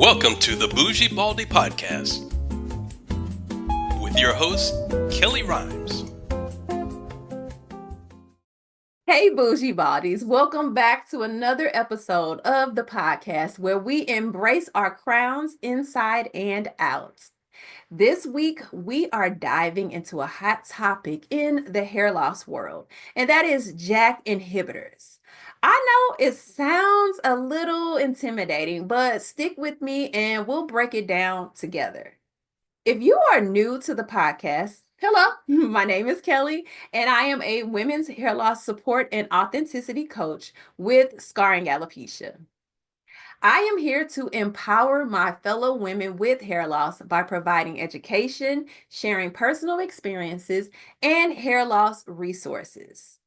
Welcome to the Bougie Baldie podcast with your host, Kellie Rhymes. Hey, Bougie Baldies. Welcome back to another episode of the podcast where we embrace our crowns inside and out. This week, we are diving into a hot topic in the hair loss world, and that is JAK inhibitors. I know it sounds a little intimidating, but stick with me and we'll break it down together. If you are new to the podcast, hello, my name is Kellie, and I am a women's hair loss support and authenticity coach with scarring alopecia. I am here to empower my fellow women with hair loss by providing education, sharing personal experiences, and hair loss resources.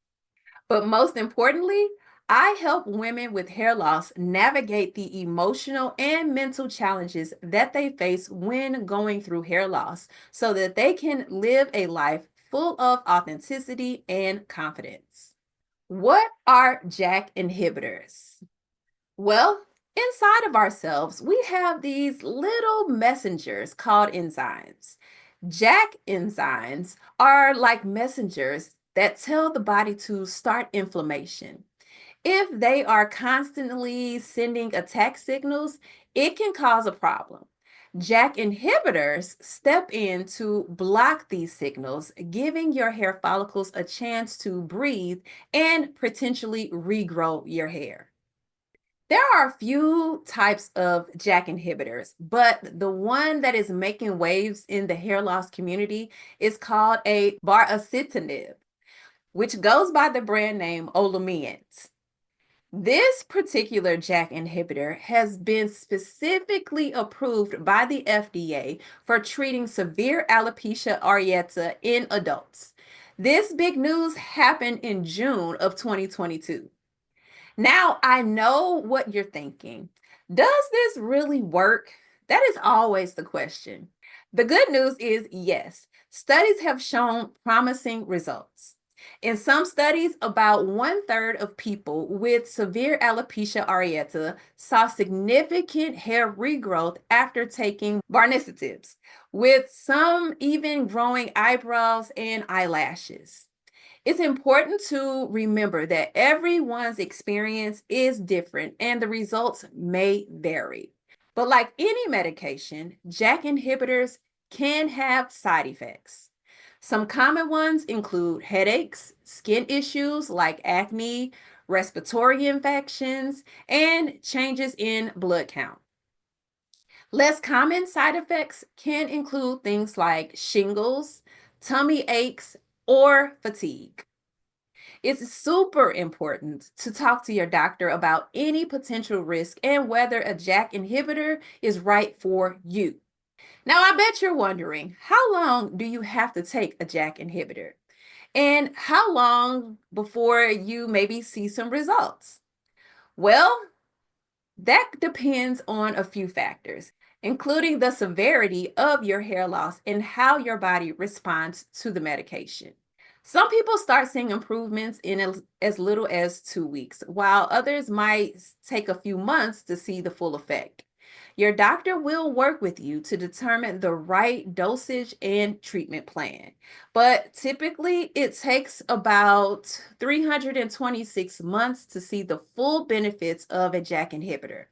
But most importantly, I help women with hair loss navigate the emotional and mental challenges that they face when going through hair loss so that they can live a life full of authenticity and confidence. What are JAK inhibitors? Well, inside of ourselves, we have these little messengers called enzymes. JAK enzymes are like messengers that tell the body to start inflammation. If they are constantly sending attack signals, it can cause a problem. JAK inhibitors step in to block these signals, giving your hair follicles a chance to breathe and potentially regrow your hair. There are a few types of JAK inhibitors, but the one that is making waves in the hair loss community is called a Baricitinib, which goes by the brand name Olumiant. This particular JAK inhibitor has been specifically approved by the FDA for treating severe alopecia areata in adults. This big news happened in June of 2022. Now, I know what you're thinking. Does this really work? That is always the question. The good news is yes, studies have shown promising results. In some studies, about 1/3 of people with severe alopecia areata saw significant hair regrowth after taking Baricitinib, with some even growing eyebrows and eyelashes. It's important to remember that everyone's experience is different and the results may vary. But like any medication, JAK inhibitors can have side effects. Some common ones include headaches, skin issues like acne, respiratory infections, and changes in blood count. Less common side effects can include things like shingles, tummy aches, or fatigue. It's super important to talk to your doctor about any potential risk and whether a JAK inhibitor is right for you. Now, I bet you're wondering, how long do you have to take a JAK inhibitor? And how long before you maybe see some results? Well, that depends on a few factors, including the severity of your hair loss and how your body responds to the medication. Some people start seeing improvements in as little as 2 weeks, while others might take a few months to see the full effect. Your doctor will work with you to determine the right dosage and treatment plan, but typically it takes about 326 months to see the full benefits of a JAK inhibitor.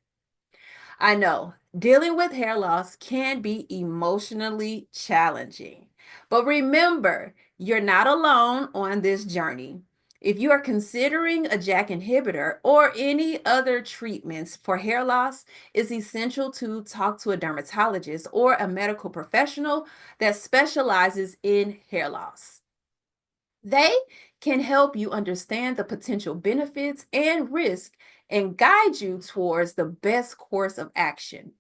I know dealing with hair loss can be emotionally challenging, but remember, you're not alone on this journey. If you are considering a JAK inhibitor or any other treatments for hair loss, it's essential to talk to a dermatologist or a medical professional that specializes in hair loss. They can help you understand the potential benefits and risks and guide you towards the best course of action.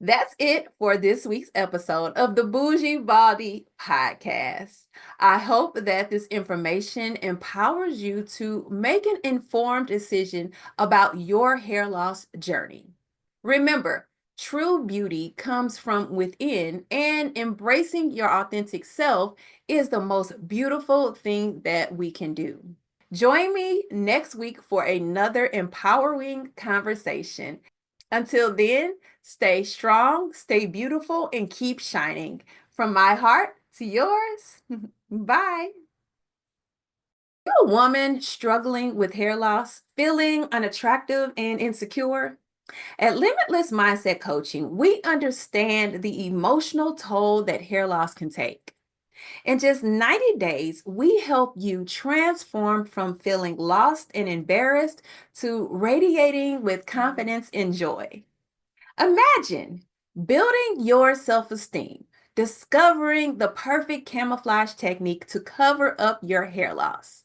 That's it for this week's episode of the Bougie Baldie podcast. I hope that this information empowers you to make an informed decision about your hair loss journey. Remember, true beauty comes from within, and embracing your authentic self is the most beautiful thing that we can do. Join me next week for another empowering conversation. Until then, stay strong, stay beautiful, and keep shining. From my heart to yours. Bye. You a woman struggling with hair loss, feeling unattractive and insecure? At Limitless Mindset Coaching, we understand the emotional toll that hair loss can take. In just 90 days, we help you transform from feeling lost and embarrassed to radiating with confidence and joy. Imagine building your self esteem, discovering the perfect camouflage technique to cover up your hair loss,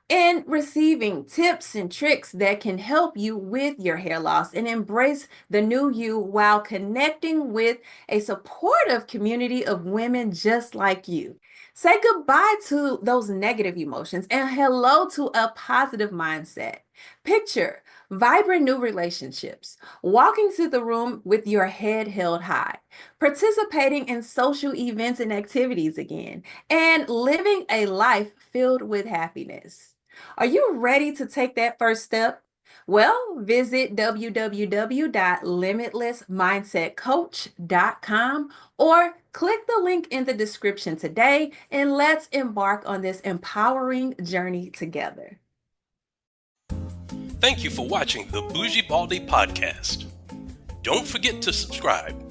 and receiving tips and tricks that can help you with your hair loss and embrace the new you while connecting with a supportive community of women just like you. Say goodbye to those negative emotions and hello to a positive mindset. Picture vibrant new relationships, walking to the room with your head held high, participating in social events and activities again, and living a life filled with happiness. Are you ready to take that first step? Well, visit www.limitlessmindsetcoach.com or click the link in the description today and let's embark on this empowering journey together. Thank you for watching the Bougie Baldie podcast. Don't forget to subscribe